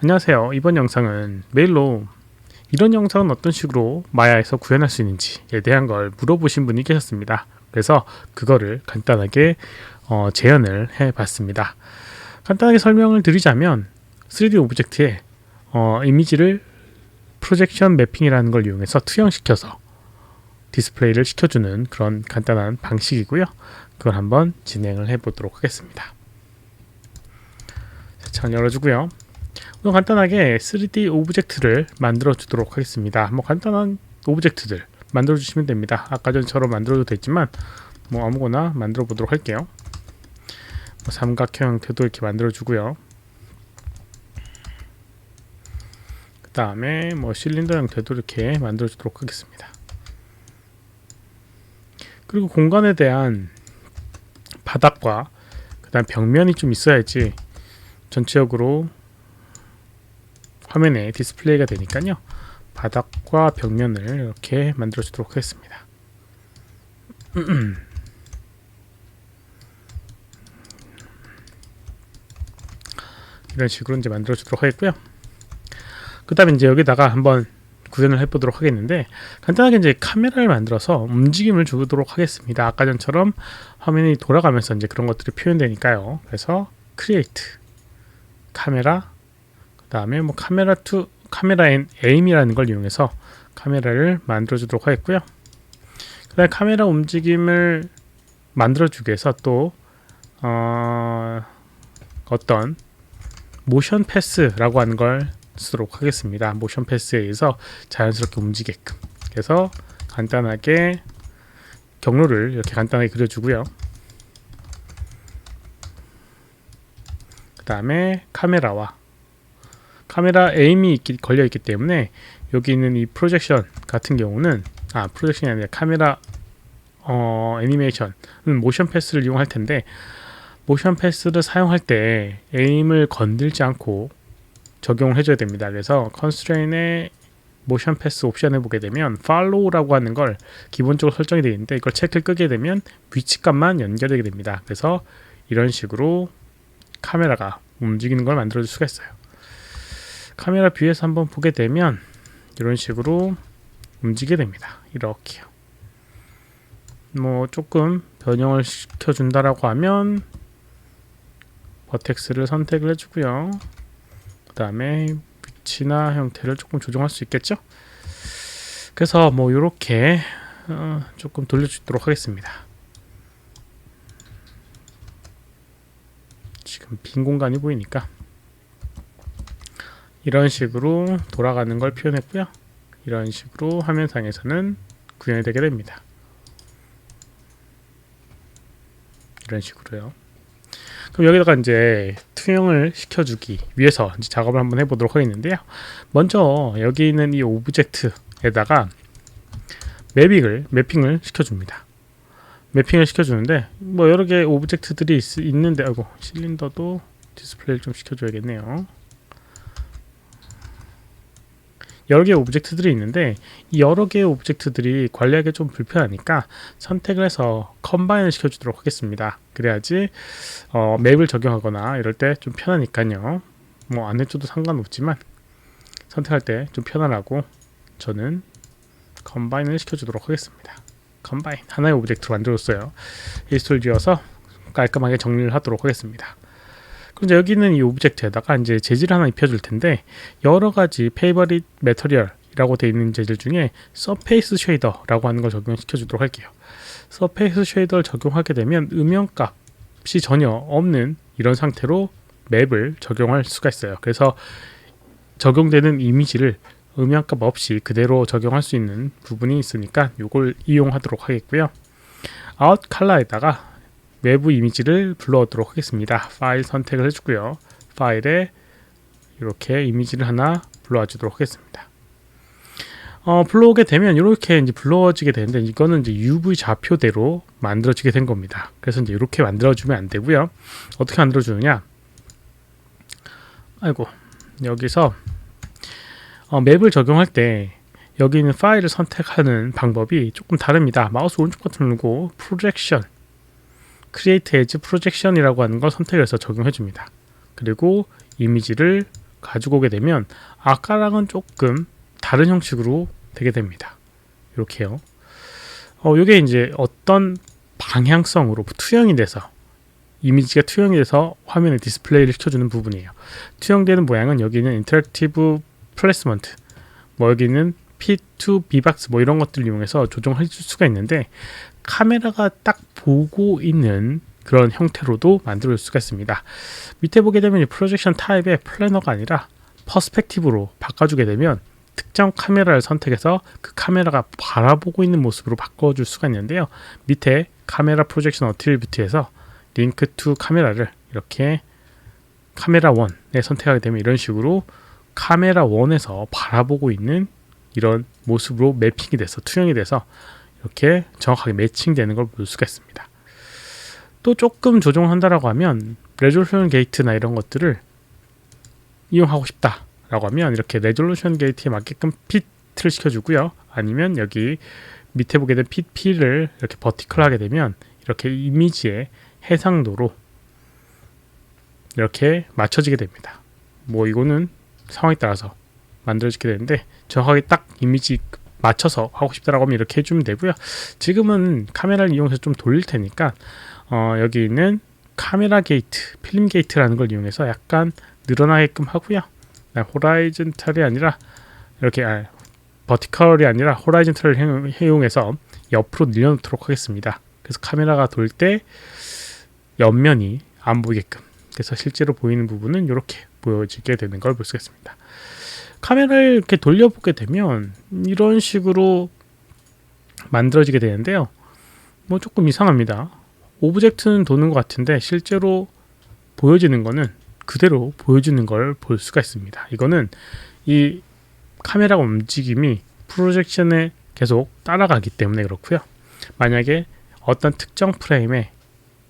안녕하세요. 이번 영상은 메일로 이런 영상은 어떤 식으로 마야에서 구현할 수 있는지에 대한 걸 물어보신 분이 계셨습니다. 그래서 그거를 간단하게 재현을 해봤습니다. 간단하게 설명을 드리자면 3D 오브젝트에 이미지를 프로젝션 매핑이라는 걸 이용해서 투영시켜서 디스플레이를 시켜주는 그런 간단한 방식이고요. 그걸 한번 진행을 해보도록 하겠습니다. 잘 열어주고요. 우선 간단하게 3D 오브젝트를 만들어 주도록 하겠습니다. 간단한 오브젝트들 만들어 주시면 됩니다. 아까 전처럼 만들어도 되지만 아무거나 만들어 보도록 할게요. 삼각형 형태도 이렇게 만들어 주고요. 그 다음에 실린더 형태도 이렇게 만들어 주도록 하겠습니다. 그리고 공간에 대한 바닥과 그 다음 벽면이 좀 있어야지 전체적으로 화면에 디스플레이가 되니까요. 바닥과 벽면을 이렇게 만들어 주도록 하겠습니다. 이런 식으로 이제 만들어 주도록 하겠고요. 그 다음에 이제 여기다가 한번 구현을 해보도록 하겠는데, 간단하게 이제 카메라를 만들어서 움직임을 주도록 하겠습니다. 아까 전처럼 화면이 돌아가면서 이제 그런 것들이 표현되니까요. 그래서 크리에이트 카메라, 그 다음에 카메라 앤 에임이라는 걸 이용해서 카메라를 만들어 주도록 하겠고요. 그 다음에 카메라 움직임을 만들어 주기 위해서 또 어떤 모션 패스라고 하는 걸 쓰도록 하겠습니다. 모션 패스에 의해서 자연스럽게 움직이게끔. 그래서 간단하게 경로를 이렇게 간단하게 그려주고요. 그 다음에 카메라 에임이 걸려 있기 때문에 여기 있는 이 프로젝션 같은 경우는 프로젝션이 아니라 카메라 애니메이션은 모션 패스를 이용할 텐데, 모션 패스를 사용할 때 에임을 건들지 않고 적용을 해줘야 됩니다. 그래서 컨스트레인의 모션 패스 옵션을 보게 되면 follow라고 하는 걸 기본적으로 설정이 되어 있는데, 이걸 체크를 끄게 되면 위치값만 연결되게 됩니다. 그래서 이런 식으로 카메라가 움직이는 걸 만들어 줄 수가 있어요. 카메라 뷰에서 한번 보게 되면 이런 식으로 움직이게 됩니다. 이렇게요. 조금 변형을 시켜준다라고 하면 버텍스를 선택을 해주고요. 그 다음에 위치나 형태를 조금 조정할 수 있겠죠. 그래서 이렇게 조금 돌려주도록 하겠습니다. 지금 빈 공간이 보이니까 이런 식으로 돌아가는 걸 표현했고요. 이런 식으로 화면상에서는 구현이 되게 됩니다. 이런 식으로요. 그럼 여기다가 이제 투영을 시켜주기 위해서 이제 작업을 한번 해보도록 하겠는데요. 먼저 여기 있는 이 오브젝트에다가 매핑을 시켜줍니다. 매핑을 시켜주는데 여러 개의 오브젝트들이 있는데, 실린더도 디스플레이를 좀 시켜줘야겠네요. 여러 개의 오브젝트들이 있는데 이 여러 개의 오브젝트들이 관리하기 좀 불편하니까 선택을 해서 컴바인을 시켜주도록 하겠습니다. 그래야지 맵을 적용하거나 이럴 때 좀 편하니까요. 안 해줘도 상관없지만 선택할 때 좀 편하라고 저는 컴바인을 시켜주도록 하겠습니다. 컴바인 하나의 오브젝트로 만들었어요. 일수를 지어서 깔끔하게 정리를 하도록 하겠습니다. 그럼 이제 여기 있는 이 오브젝트에다가 이제 재질을 하나 입혀줄 텐데, 여러 가지 페이버릿 매터리얼이라고 되어 있는 재질 중에 서페이스 쉐이더라고 하는 걸 적용시켜 주도록 할게요. 서페이스 쉐이더를 적용하게 되면 음영값이 전혀 없는 이런 상태로 맵을 적용할 수가 있어요. 그래서 적용되는 이미지를 음영값 없이 그대로 적용할 수 있는 부분이 있으니까 이걸 이용하도록 하겠고요. 아웃 컬러에다가 외부 이미지를 불러오도록 하겠습니다. 파일 선택을 해주고요. 파일에 이렇게 이미지를 하나 불러와 주도록 하겠습니다. 불러오게 되면 이렇게 이제 불러지게 되는데, 이거는 이제 UV 좌표대로 만들어지게 된 겁니다. 그래서 이제 이렇게 만들어주면 안 되고요. 어떻게 만들어주느냐? 여기서 맵을 적용할 때 여기 있는 파일을 선택하는 방법이 조금 다릅니다. 마우스 오른쪽 버튼 누르고 프로젝션 Create as Projection이라고 하는 걸 선택해서 적용해 줍니다. 그리고 이미지를 가지고 오게 되면 아까랑은 조금 다른 형식으로 되게 됩니다. 이렇게요. 이게 이제 어떤 방향성으로 투영이 돼서 이미지가 투영이 돼서 화면에 디스플레이를 시켜주는 부분이에요. 투영되는 모양은 여기는 인터랙티브 플레이스먼트, 뭐 여기는 P2 B박스 뭐 이런 것들을 이용해서 조정해 줄 수가 있는데 카메라가 딱 보고 있는 그런 형태로도 만들 수가 있습니다. 밑에 보게 되면 이 프로젝션 타입의 플래너가 아니라 퍼스펙티브로 바꿔주게 되면 특정 카메라를 선택해서 그 카메라가 바라보고 있는 모습으로 바꿔줄 수가 있는데요. 밑에 카메라 프로젝션 어트리뷰트에서 링크 투 카메라를 이렇게 카메라 1에 선택하게 되면 이런 식으로 카메라 1에서 바라보고 있는 이런 모습으로 매핑이 돼서 투영이 돼서 이렇게 정확하게 매칭되는 걸 볼 수가 있습니다. 또 조금 조정한다라고 하면 레졸루션 게이트나 이런 것들을 이용하고 싶다라고 하면 이렇게 레졸루션 게이트에 맞게끔 핏을 시켜주고요. 아니면 여기 밑에 보게 된 핏을 이렇게 버티컬하게 되면 이렇게 이미지의 해상도로 이렇게 맞춰지게 됩니다. 뭐 이거는 상황에 따라서 만들어지게 되는데 정확하게 딱 이미지 맞춰서 하고 싶다라고 하면 이렇게 해주면 되고요. 지금은 카메라를 이용해서 좀 돌릴 테니까 여기 있는 카메라 게이트, 필름 게이트라는 걸 이용해서 약간 늘어나게끔 하고요. 호라이즌탈이 아니라 이렇게 버티컬이 아니라 호라이즌탈을 이용해서 옆으로 늘려놓도록 하겠습니다. 그래서 카메라가 돌 때 옆면이 안 보이게끔, 그래서 실제로 보이는 부분은 이렇게 보여지게 되는 걸 볼 수 있습니다. 카메라를 이렇게 돌려보게 되면 이런 식으로 만들어지게 되는데요. 뭐 조금 이상합니다. 오브젝트는 도는 것 같은데 실제로 보여지는 거는 그대로 보여지는 걸 볼 수가 있습니다. 이거는 이 카메라 움직임이 프로젝션에 계속 따라가기 때문에 그렇고요. 만약에 어떤 특정 프레임에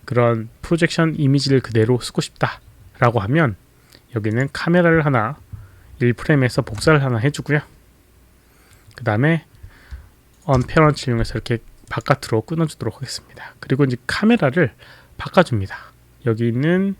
그런 프로젝션 이미지를 그대로 쓰고 싶다라고 하면 여기는 카메라를 하나 1프레임에서 복사를 하나 해주고요. 그 다음에 언페어런치를 이용해서 이렇게 바깥으로 끊어주도록 하겠습니다. 그리고 이제 카메라를 바꿔줍니다. 여기 있는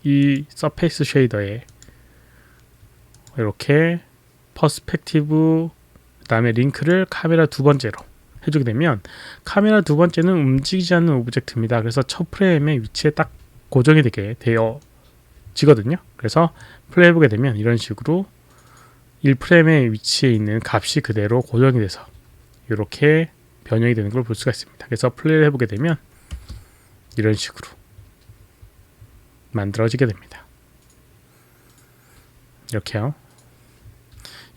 이 서페이스 쉐이더에 이렇게 퍼스펙티브 그 다음에 링크를 카메라 두 번째로 해주게 되면 카메라 두 번째는 움직이지 않는 오브젝트입니다. 그래서 첫 프레임의 위치에 딱 고정이 되게 되어지거든요. 그래서 플레이해보게 되면 이런 식으로 1프레임의 위치에 있는 값이 그대로 고정이 돼서 이렇게 변형이 되는 걸 볼 수가 있습니다. 그래서 플레이를 해보게 되면 이런 식으로 만들어지게 됩니다. 이렇게요.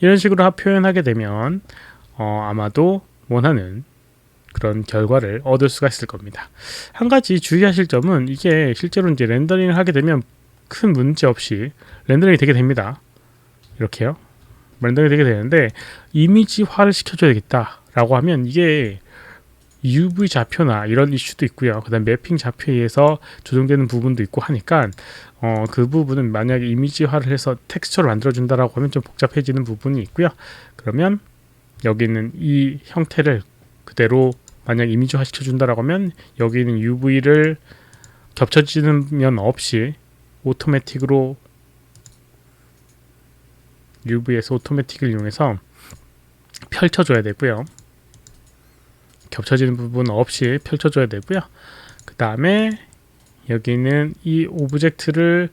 이런 식으로 표현하게 되면 아마도 원하는 그런 결과를 얻을 수가 있을 겁니다. 한 가지 주의하실 점은 이게 실제로 이제 렌더링을 하게 되면 큰 문제 없이 렌더링이 되게 됩니다. 이렇게요. 렌더링이 되게 되는데 이미지화를 시켜줘야겠다라고 하면 이게 UV 좌표나 이런 이슈도 있고요. 그 다음 매핑 좌표에 의해서 조정되는 부분도 있고 하니까 그 부분은 만약에 이미지화를 해서 텍스처를 만들어준다라고 하면 좀 복잡해지는 부분이 있고요. 그러면 여기 있는 이 형태를 그대로 만약 이미지화 시켜준다라고 하면 여기 있는 UV를 겹쳐지는 면 없이 오토매틱으로 UV에서 오토매틱을 이용해서 펼쳐줘야 되고요. 겹쳐지는 부분 없이 펼쳐줘야 되고요. 그 다음에 여기는 이 오브젝트를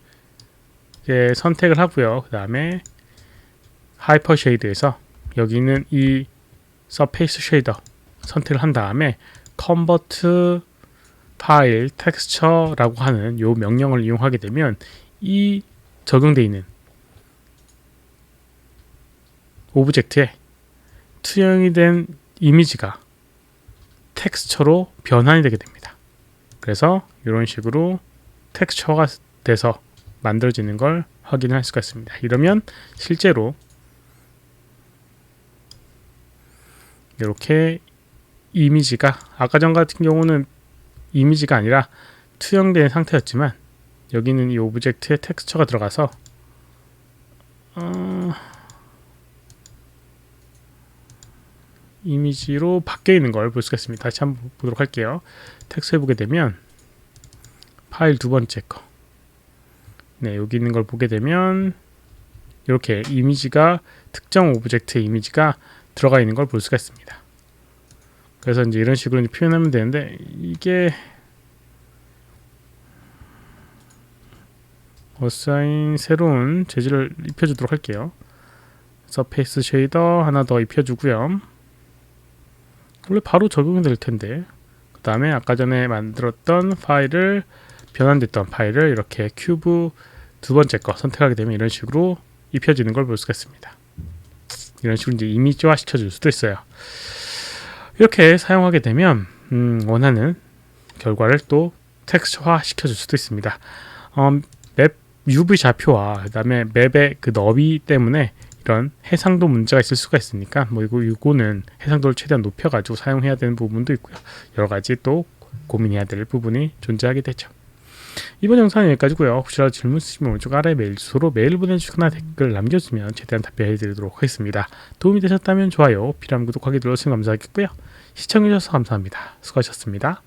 선택을 하고요. 그 다음에 하이퍼 쉐이드에서 여기는 이 서페이스 쉐이더 선택을 한 다음에 컨버트 파일 텍스처라고 하는 이 명령을 이용하게 되면 이 적용되어 있는 오브젝트에 투영이 된 이미지가 텍스처로 변환이 되게 됩니다. 그래서 이런 식으로 텍스처가 돼서 만들어지는 걸 확인할 수가 있습니다. 이러면 실제로 이렇게 이미지가 아까 전 같은 경우는 이미지가 아니라 투영된 상태였지만 여기는 이 오브젝트에 텍스처가 들어가서 이미지로 바뀌어 있는 걸 볼 수가 있습니다. 다시 한번 보도록 할게요. 텍스트 해보게 되면 파일 두 번째 거, 여기 있는 걸 보게 되면 이렇게 이미지가 특정 오브젝트의 이미지가 들어가 있는 걸 볼 수가 있습니다. 그래서 이제 이런 식으로 이제 표현하면 되는데 이게 어사인 새로운 재질을 입혀주도록 할게요. 서페이스 쉐이더 하나 더 입혀주고요. 원래 바로 적용이 될 텐데 그 다음에 아까 전에 만들었던 파일을 변환됐던 파일을 이렇게 큐브 두 번째 거 선택하게 되면 이런 식으로 입혀지는 걸 볼 수가 있습니다. 이런 식으로 이제 이미지화 시켜줄 수도 있어요. 이렇게 사용하게 되면 원하는 결과를 또 텍스처화 시켜줄 수도 있습니다. 맵 UV 좌표와 그다음에 맵의 그 너비 때문에 이런 해상도 문제가 있을 수가 있으니까 뭐 이거는 해상도를 최대한 높여가지고 사용해야 되는 부분도 있고요. 여러 가지 또 고민해야 될 부분이 존재하게 되죠. 이번 영상은 여기까지고요. 혹시라도 질문 있으시면 오른쪽 아래 메일 주소로 메일 보내주시거나 댓글 남겨주시면 최대한 답변해드리도록 하겠습니다. 도움이 되셨다면 좋아요, 필요하면 구독하기 눌러주시면 감사하겠고요. 시청해주셔서 감사합니다. 수고하셨습니다.